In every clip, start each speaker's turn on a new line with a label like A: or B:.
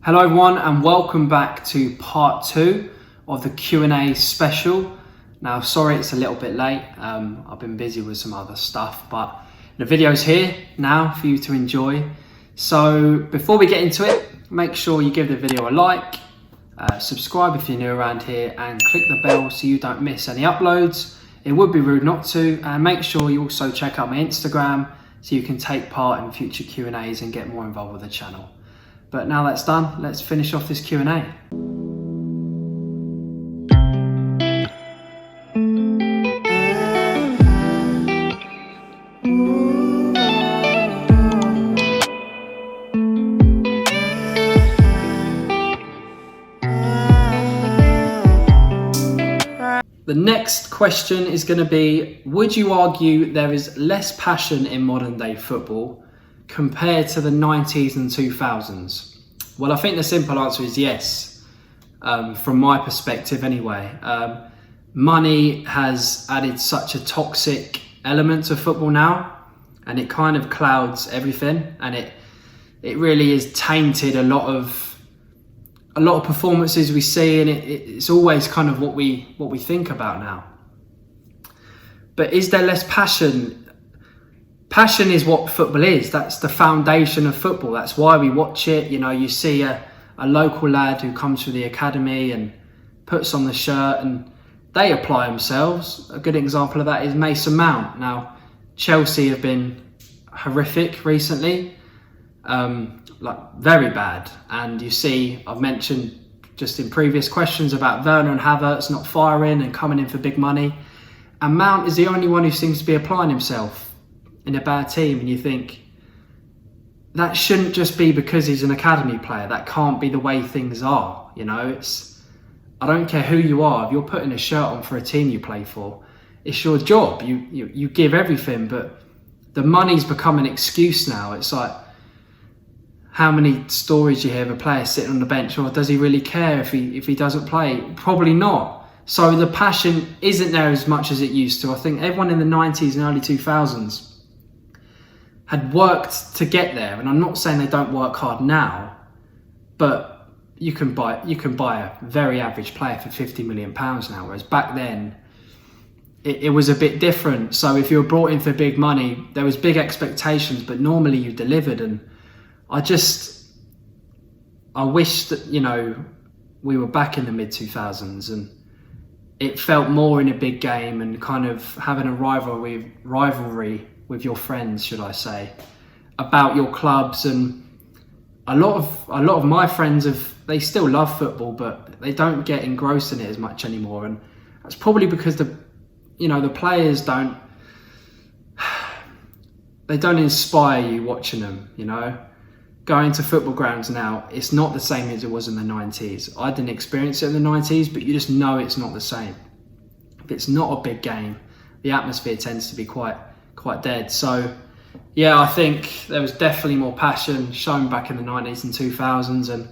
A: Hello everyone and welcome back to part 2 of the Q&A special. Now sorry it's a little bit late, I've been busy with some other stuff, but the video's here now for you to enjoy. So before we get into it, make sure you give the video a like, subscribe if you're new around here, and click the bell so you don't miss any uploads. It would be rude not to, and make sure you also check out my Instagram so you can take part in future Q&As and get more involved with the channel. But now that's done, let's finish off this Q&A. The next question is going to be, would you argue there is less passion in modern day football compared to the 90s and 2000s? Well, I think the simple answer is yes, from my perspective anyway. Money has added such a toxic element to football now, and it kind of clouds everything, and it really is tainted a lot of performances we see, and it's always kind of what we think about now. But is there less passion? Passion is what football is. That's the foundation of football. That's why we watch it. You know, you see a local lad who comes through the academy and puts on the shirt and they apply themselves. A good example of that is Mason Mount. Now, Chelsea have been horrific recently, like very bad. And you see, I've mentioned just in previous questions about Werner and Havertz not firing and coming in for big money. And Mount is the only one who seems to be applying himself in a bad team, and you think that shouldn't just be because he's an academy player. That can't be the way things are. You know, I don't care who you are. If you're putting a shirt on for a team you play for, it's your job. You give everything, but the money's become an excuse now. It's like, how many stories you hear of a player sitting on the bench, or does he really care if he doesn't play? Probably not. So the passion isn't there as much as it used to. I think everyone in the 90s and early 2000s had worked to get there, and I'm not saying they don't work hard now, but you can buy a very average player for £50 million now, whereas back then it was a bit different. So if you were brought in for big money, there was big expectations, but normally you delivered. And I wish that, you know, we were back in the mid 2000s and it felt more in a big game and kind of having a rivalry with your friends, should I say, about your clubs. And a lot of my friends they still love football, but they don't get engrossed in it as much anymore. And that's probably because the players don't inspire you watching them. You know, going to football grounds now, it's not the same as it was in the 90s. I didn't experience it in the 90s, but you just know it's not the same. If it's not a big game, the atmosphere tends to be quite dead. So yeah, I think there was definitely more passion shown back in the 90s and 2000s, and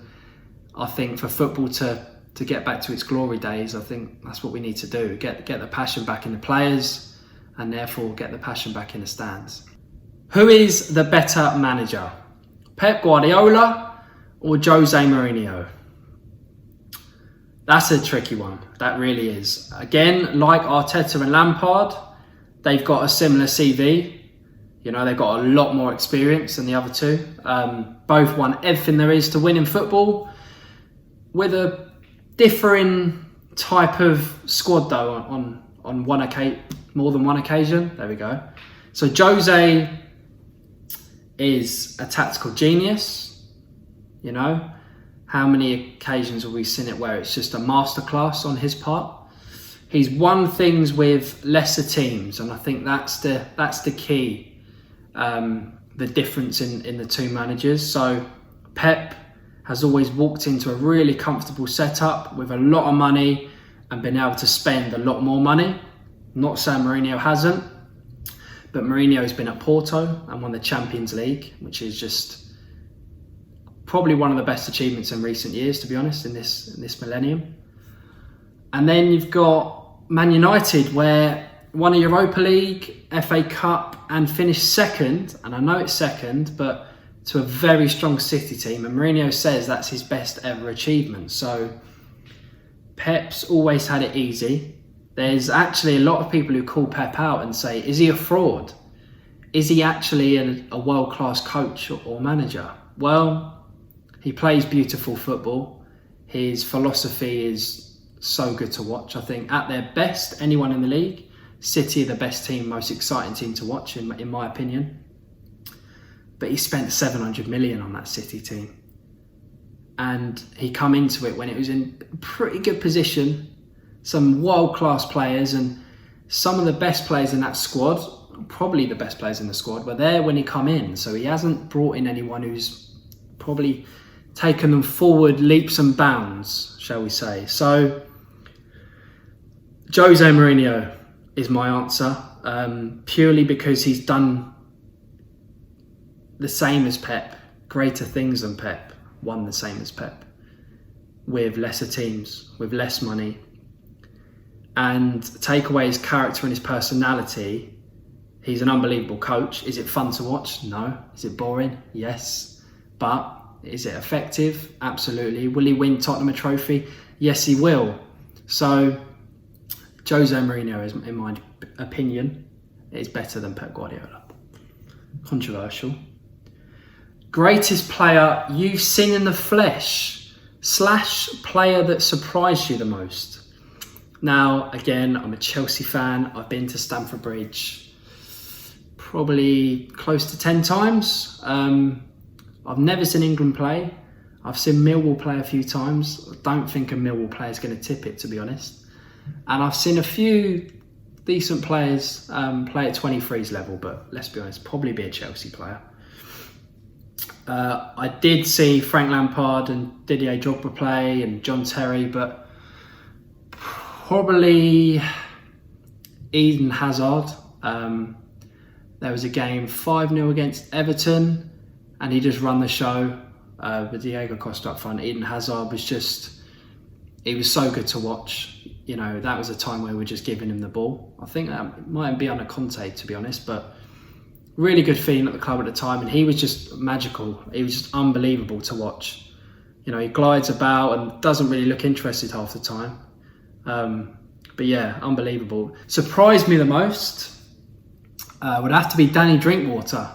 A: I think for football to get back to its glory days, I think that's what we need to do. Get the passion back in the players, and therefore get the passion back in the stands. Who is the better manager? Pep Guardiola or Jose Mourinho? That's a tricky one. That really is. Again, like Arteta and Lampard, they've got a similar CV. You know, they've got a lot more experience than the other two. Both won everything there is to win in football, with a differing type of squad though on one occasion, more than one occasion. There we go. So Jose is a tactical genius. You know, how many occasions have we seen it where it's just a masterclass on his part? He's won things with lesser teams, and I think that's the key, the difference in the two managers. So Pep has always walked into a really comfortable setup with a lot of money and been able to spend a lot more money. Not saying Mourinho hasn't, but Mourinho's been at Porto and won the Champions League, which is just probably one of the best achievements in recent years, to be honest, in this millennium. And then you've got Man United, where won a Europa League, FA Cup, and finished second. And I know it's second, but to a very strong City team, and Mourinho says that's his best ever achievement. So Pep's always had it easy. There's actually a lot of people who call Pep out and say, is he a fraud? Is he actually a world-class coach or manager? Well, he plays beautiful football. His philosophy is so good to watch. I think at their best, anyone in the league, City are the best team, most exciting team to watch in my opinion. But he spent 700 million on that City team. And he come into it when it was in pretty good position, some world-class players, and some of the best players in that squad, probably the best players in the squad, were there when he come in. So he hasn't brought in anyone who's probably taken them forward leaps and bounds, shall we say. So Jose Mourinho is my answer, purely because he's done the same as Pep, greater things than Pep, won the same as Pep, with lesser teams, with less money. And take away his character and his personality, he's an unbelievable coach. Is it fun to watch? No. Is it boring? Yes. But is it effective? Absolutely. Will he win Tottenham a trophy? Yes, he will. So Jose Mourinho, is, in my opinion, is better than Pep Guardiola. Controversial. Greatest player you've seen in the flesh / player that surprised you the most? Now, again, I'm a Chelsea fan. I've been to Stamford Bridge probably close to 10 times. I've never seen England play. I've seen Millwall play a few times. I don't think a Millwall player is going to tip it, to be honest. And I've seen a few decent players play at 23's level, but let's be honest, probably be a Chelsea player. I did see Frank Lampard and Didier Drogba play and John Terry, but probably Eden Hazard. There was a game 5-0 against Everton and he just run the show with Diego Costa up front. Eden Hazard was he was so good to watch. You know, that was a time where we were just giving him the ball. I think that might be under Conte, to be honest, but really good feeling at the club at the time, and he was just magical. He was just unbelievable to watch. You know, he glides about and doesn't really look interested half the time. But yeah, unbelievable. Surprised me the most would have to be Danny Drinkwater.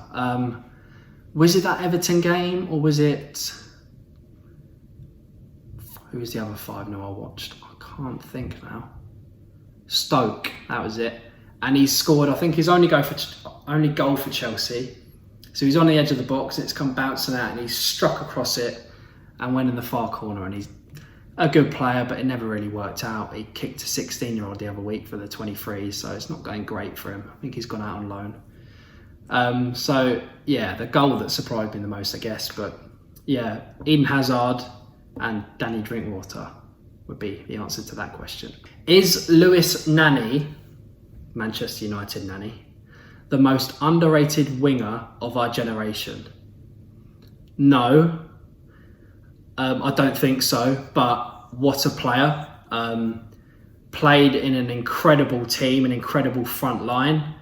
A: Was it that Everton game, or was it... Who was the other 5-0 I watched? I can't think now. Stoke, that was it. And he scored, I think, his only goal for Chelsea. So he's on the edge of the box and it's come bouncing out and he struck across it and went in the far corner. And he's a good player, but it never really worked out. He kicked a 16-year-old the other week for the 23s, so it's not going great for him. I think he's gone out on loan. So yeah, the goal that surprised me the most, I guess. But yeah, Eden Hazard and Danny Drinkwater would be the answer to that question. Is Lewis Nani, Manchester United Nani, the most underrated winger of our generation? No, I don't think so, but what a player. Played in an incredible team, an incredible front line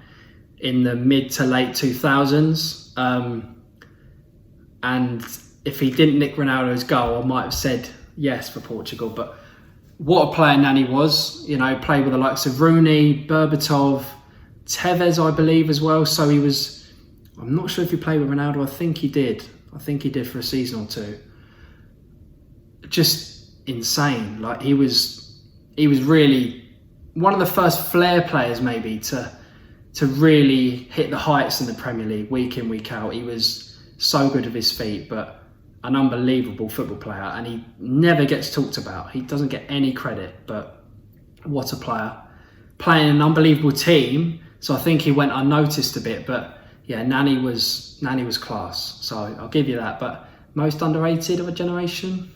A: in the mid to late 2000s. And if he didn't nick Ronaldo's goal, I might have said yes for Portugal, but what a player Nani was. You know, played with the likes of Rooney, Berbatov, Tevez, I believe, as well. So he was, I'm not sure if he played with Ronaldo. I think he did for a season or two. Just insane. Like he was really one of the first flair players maybe to really hit the heights in the Premier League week in, week out. He was so good with his feet, but an unbelievable football player, and he never gets talked about. He doesn't get any credit, but what a player. Playing an unbelievable team, so I think he went unnoticed a bit, but yeah, Nani was class, so I'll give you that. But most underrated of a generation?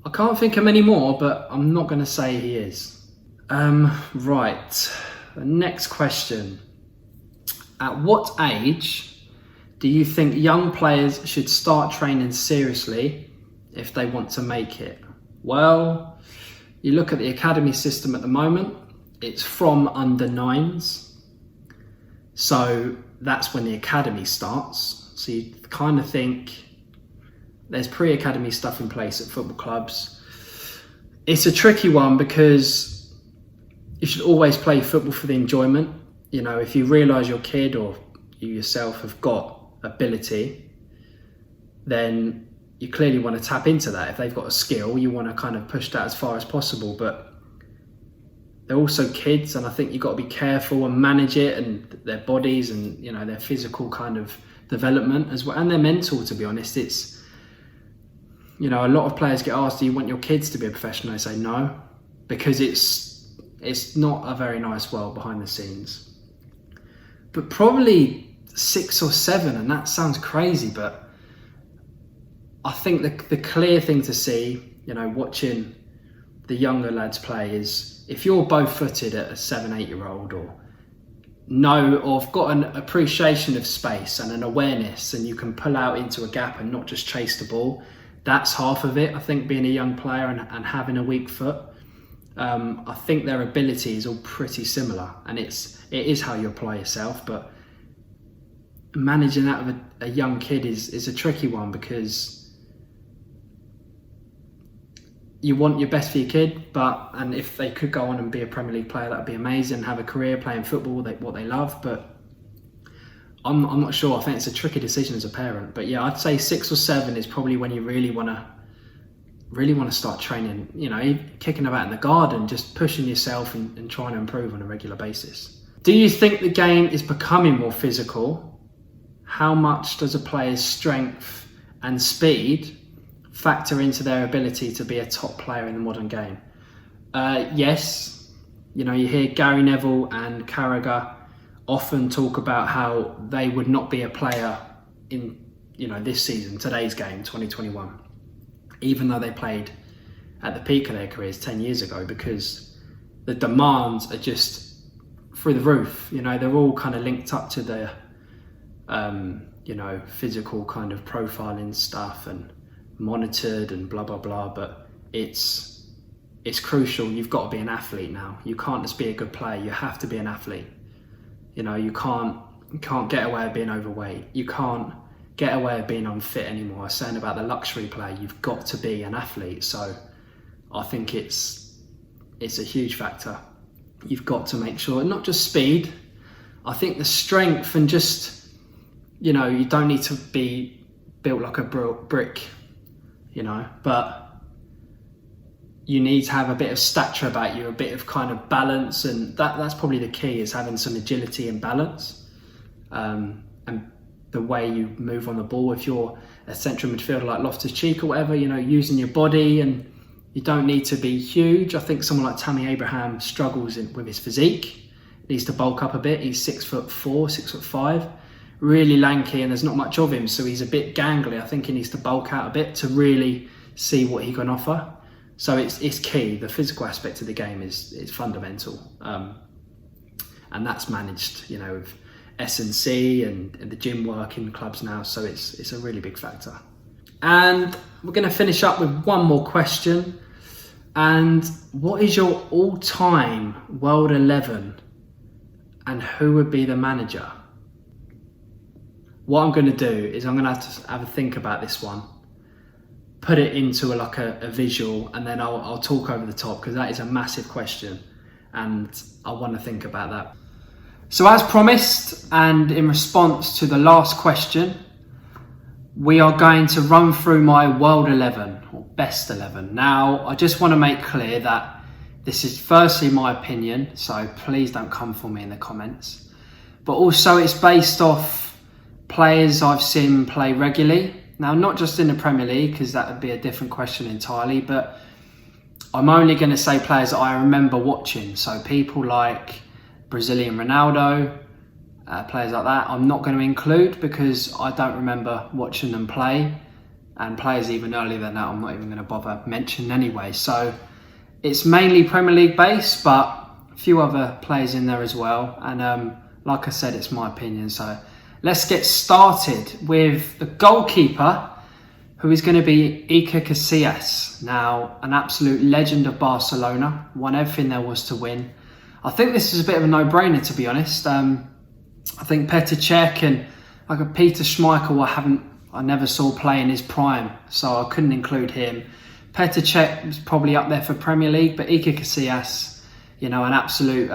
A: I can't think of many more, but I'm not going to say he is. Right, the next question. At what age do you think young players should start training seriously if they want to make it? Well, you look at the academy system at the moment, it's from under 9s. So that's when the academy starts. So you kind of think there's pre-academy stuff in place at football clubs. It's a tricky one because you should always play football for the enjoyment. You know, if you realise your kid or you yourself have got ability, then you clearly want to tap into that. If they've got a skill, you want to kind of push that as far as possible. But they're also kids, and I think you've got to be careful and manage it, and their bodies and, you know, their physical kind of development as well, and their mental, to be honest. It's, you know, a lot of players get asked, do you want your kids to be a professional? They say no, because it's not a very nice world behind the scenes. But probably 6 or 7, and that sounds crazy, but I think the clear thing to see, you know, watching the younger lads play, is if you're both footed at a 7-8-year-old, or have got an appreciation of space and an awareness, and you can pull out into a gap and not just chase the ball, that's half of it. I think being a young player and having a weak foot, I think their ability is all pretty similar, and it is how you apply yourself. But managing that with a young kid is a tricky one, because you want your best for your kid, and if they could go on and be a Premier League player, that would be amazing, have a career playing football, what they love. But I'm not sure. I think it's a tricky decision as a parent. But yeah, I'd say 6 or 7 is probably when you really want to start training, you know, kicking about in the garden, just pushing yourself and trying to improve on a regular basis. Do you think the game is becoming more physical? How much does a player's strength and speed factor into their ability to be a top player in the modern game? Yes. You know, you hear Gary Neville and Carragher often talk about how they would not be a player in, you know, this season, today's game, 2021, even though they played at the peak of their careers 10 years ago, because the demands are just through the roof. You know, they're all kind of linked up to the, you know, physical kind of profiling stuff and monitored and blah, blah, blah. But it's crucial. You've got to be an athlete now. You can't just be a good player. You have to be an athlete. You know, you can't get away with being overweight. You can't get away with being unfit anymore. I was saying about the luxury player, you've got to be an athlete. So I think it's a huge factor. You've got to make sure, not just speed, I think the strength, and just, you know, you don't need to be built like a brick, you know, but you need to have a bit of stature about you, a bit of kind of balance, and that's probably the key, is having some agility and balance, and the way you move on the ball. If you're a central midfielder like Loftus-Cheek or whatever, you know, using your body, and you don't need to be huge. I think someone like Tammy Abraham struggles with his physique, needs to bulk up a bit. He's 6'4", 6'5", really lanky, and there's not much of him, so he's a bit gangly. I think he needs to bulk out a bit to really see what he can offer. So it's key. The physical aspect of the game is fundamental, and that's managed, you know, with S&C and the gym work in clubs now. So it's a really big factor. And we're going to finish up with one more question. And what is your all-time World 11, and who would be the manager? What I'm going to do is I'm going to have a think about this one, put it into a visual, and then I'll talk over the top, because that is a massive question and I want to think about that. So as promised, and in response to the last question, we are going to run through my World 11 or Best 11. Now, I just want to make clear that this is firstly my opinion, so please don't come for me in the comments, but also it's based off players I've seen play regularly. Now, not just in the Premier League, because that would be a different question entirely, but I'm only going to say players that I remember watching. So people like Brazilian Ronaldo, players like that, I'm not going to include, because I don't remember watching them play. And players even earlier than that, I'm not even going to bother mentioning anyway. So it's mainly Premier League based, but a few other players in there as well. And like I said, it's my opinion. So let's get started with the goalkeeper, who is going to be Iker Casillas. Now, an absolute legend of Barcelona, won everything there was to win. I think this is a bit of a no-brainer, to be honest. I think Petr Cech and Like a Peter Schmeichel, I never saw play in his prime, so I couldn't include him. Petr Cech was probably up there for Premier League, but Iker Casillas, an absolute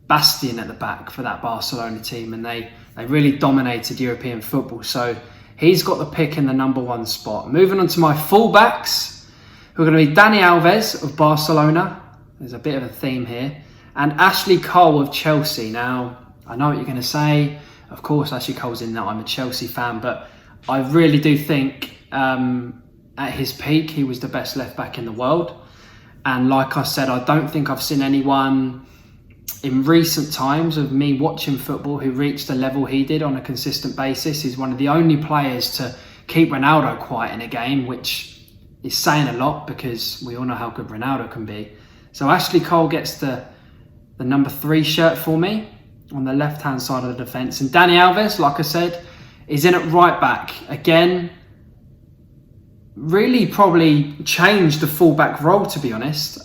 A: bastion at the back for that Barcelona team, and they really dominated European football. So he's got the pick in the number 1 spot. Moving on to my fullbacks, who are going to be Dani Alves of Barcelona. There's a bit of a theme here. And Ashley Cole of Chelsea. Now, I know what you're going to say. Of course, Ashley Cole's in that. I'm a Chelsea fan, but I really do think at his peak, he was the best left back in the world. And like I said, I don't think I've seen anyone in recent times of me watching football who reached the level he did on a consistent basis. He's one of the only players to keep Ronaldo quiet in a game, which is saying a lot because we all know how good Ronaldo can be. So Ashley Cole gets the number 3 shirt for me on the left-hand side of the defence. And Dani Alves, like I said, is in at right back. Again, really probably changed the full-back role, to be honest.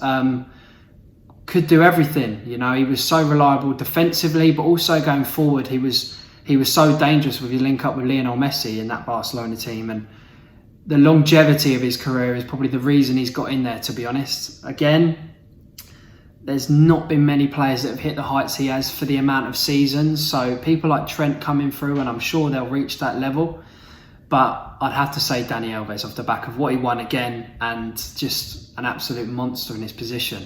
A: Could do everything, he was so reliable defensively, but also going forward, he was so dangerous with his link up with Lionel Messi in that Barcelona team, and the longevity of his career is probably the reason he's got in there, to be honest. Again, there's not been many players that have hit the heights he has for the amount of seasons, so people like Trent coming through, and I'm sure they'll reach that level, but I'd have to say Dani Alves off the back of what he won again, and just an absolute monster in his position.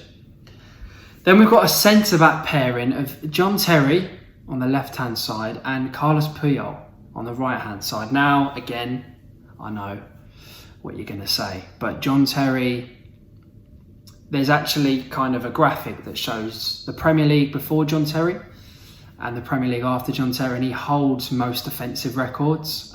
A: Then we've got a centre-back pairing of John Terry on the left-hand side and Carlos Puyol on the right-hand side. Now, again, I know what you're going to say, but John Terry, there's actually kind of a graphic that shows the Premier League before John Terry and the Premier League after John Terry, and he holds most defensive records.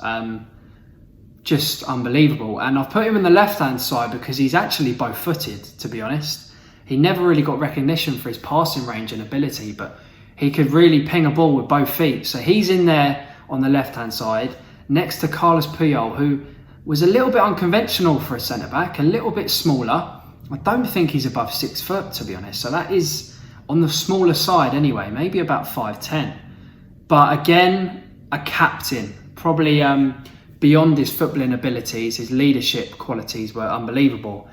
A: Just unbelievable. And I've put him on the left-hand side because he's actually both-footed, to be honest. He never really got recognition for his passing range and ability, but he could really ping a ball with both feet. So he's in there on the left-hand side, next to Carlos Puyol, who was a little bit unconventional for a centre-back, a little bit smaller. I don't think he's above 6 foot, to be honest. So that is on the smaller side anyway, maybe about 5'10". But again, a captain, probably beyond his footballing abilities, his leadership qualities were unbelievable.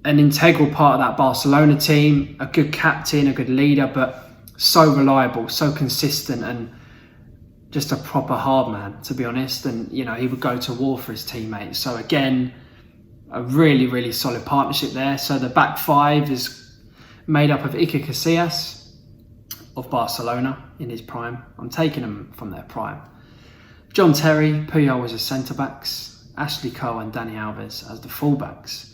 A: An integral part of that Barcelona team, a good captain, a good leader, but so reliable, so consistent, and just a proper hard man, to be honest. And, he would go to war for his teammates. So again, a really, really solid partnership there. So the back 5 is made up of Iker Casillas of Barcelona in his prime. I'm taking him from their prime. John Terry, Puyol as the centre-backs, Ashley Cole and Dani Alves as the full-backs.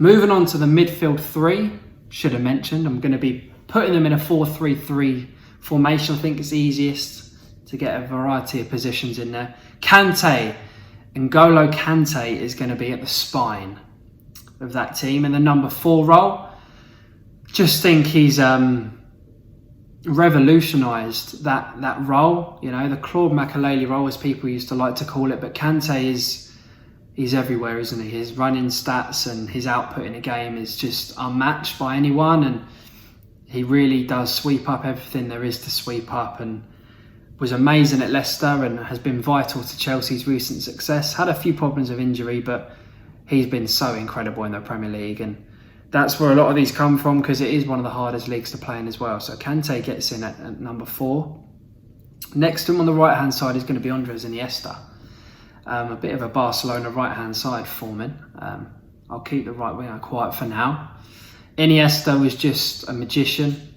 A: Moving on to the midfield 3, should have mentioned, I'm going to be putting them in a 4-3-3 formation. I think it's easiest to get a variety of positions in there. N'Golo Kante is going to be at the spine of that team in the number 4 role. Just think he's revolutionised that role, the Claude Makelele role, as people used to like to call it. But Kante he's everywhere, isn't he? His running stats and his output in a game is just unmatched by anyone, and he really does sweep up everything there is to sweep up, and was amazing at Leicester and has been vital to Chelsea's recent success. Had a few problems of injury, but he's been so incredible in the Premier League, and that's where a lot of these come from because it is one of the hardest leagues to play in as well. So Kante gets in at number 4. Next to him on the right-hand side is going to be Andres Iniesta. A bit of a Barcelona right-hand side foreman. I'll keep the right winger quiet for now. Iniesta was just a magician.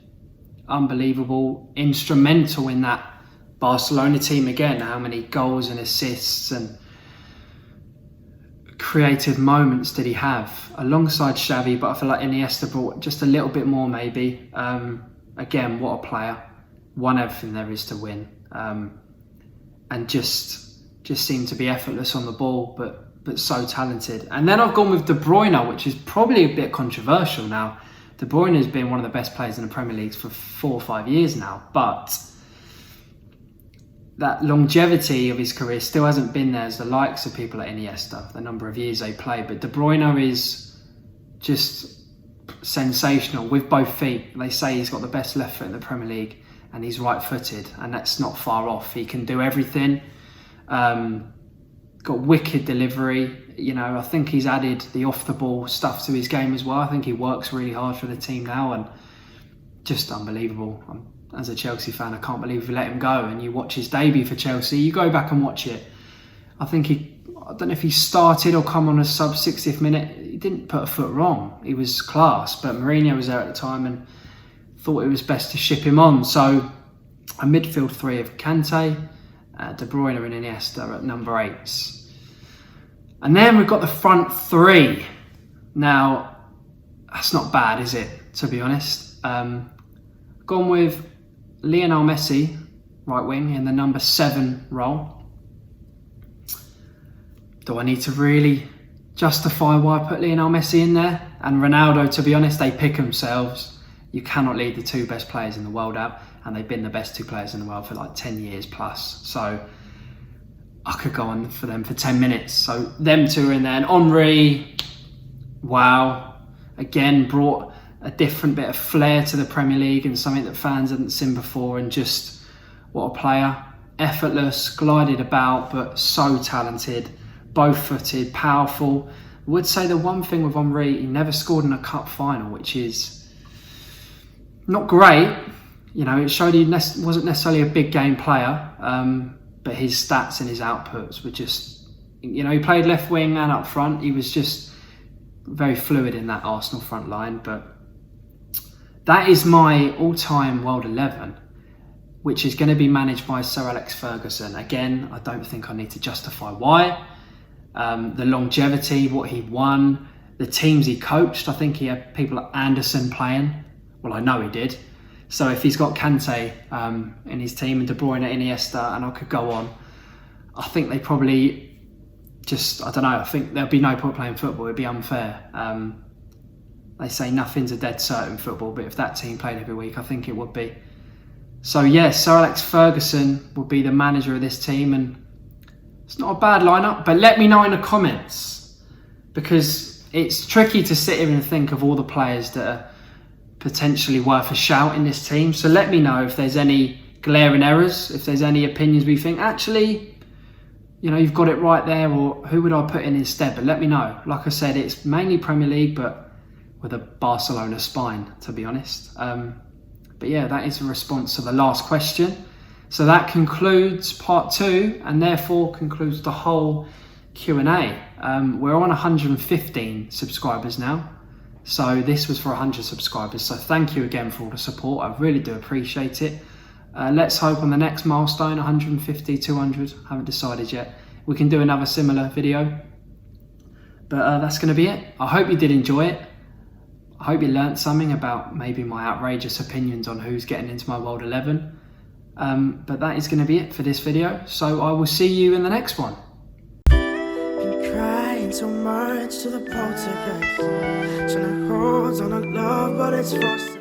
A: Unbelievable. Instrumental in that Barcelona team again. How many goals and assists and creative moments did he have alongside Xavi, but I feel like Iniesta brought just a little bit more maybe. Again, what a player. Won everything there is to win. And just seemed to be effortless on the ball, but so talented. And then I've gone with De Bruyne, which is probably a bit controversial now. De Bruyne has been one of the best players in the Premier League for 4 or 5 years now, but that longevity of his career still hasn't been there as the likes of people like Iniesta, the number of years they play. But De Bruyne is just sensational with both feet. They say he's got the best left foot in the Premier League, and he's right-footed, and that's not far off. He can do everything. Got wicked delivery. You know, I think he's added the off-the-ball stuff to his game as well. I think he works really hard for the team now, and just unbelievable. As a Chelsea fan, I can't believe we let him go. And you watch his debut for Chelsea, you go back and watch it. I don't know if he started or come on a sub 60th minute. He didn't put a foot wrong. He was class, but Mourinho was there at the time and thought it was best to ship him on. So a midfield three of Kante, De Bruyne and Iniesta at number 8s. And then we've got the front three. Now, that's not bad, is it, to be honest? Gone with Lionel Messi, right wing, in the number 7 role. Do I need to really justify why I put Lionel Messi in there? And Ronaldo, to be honest, they pick themselves. You cannot leave the 2 best players in the world out, and they've been the best 2 players in the world for like 10 years plus. So I could go on for them for 10 minutes. So them 2 are in there. And Henry, wow, again, brought a different bit of flair to the Premier League and something that fans hadn't seen before. And just, what a player. Effortless, glided about, but so talented. Bow-footed, powerful. I would say the one thing with Henry, he never scored in a cup final, which is not great. You know, it showed he wasn't necessarily a big game player, but his stats and his outputs were just, you know, he played left wing and up front. He was just very fluid in that Arsenal front line. But that is my all-time World 11, which is going to be managed by Sir Alex Ferguson. Again, I don't think I need to justify why. The longevity, what he won, the teams he coached. I think he had people like Anderson playing. Well, I know he did. So if he's got Kante in his team and De Bruyne, Iniesta, and I could go on, I think they probably just, I don't know, I think there'd be no point playing football. It'd be unfair. They say nothing's a dead cert in football, but if that team played every week, I think it would be. So yes, Sir Alex Ferguson will be the manager of this team, and it's not a bad lineup, but let me know in the comments, because it's tricky to sit here and think of all the players that are potentially worth a shout in this team. So let me know if there's any glaring errors, if there's any opinions we think, actually, you know, you've got it right there, or who would I put in instead? But let me know. Like I said, it's mainly Premier League, but with a Barcelona spine, to be honest. But yeah, that is a response to the last question. So that concludes part 2, and therefore concludes the whole Q&A. We're on 115 subscribers now. So this was for 100 subscribers. So thank you again for all the support. I really do appreciate it. Let's hope on the next milestone, 150, 200, haven't decided yet, we can do another similar video. But that's going to be it. I hope you did enjoy it. I hope you learnt something about maybe my outrageous opinions on who's getting into my World 11. But that is going to be it for this video. So I will see you in the next one.
B: Been crying so much to the poltergeist. Trying to hold on to love, but it's frosted.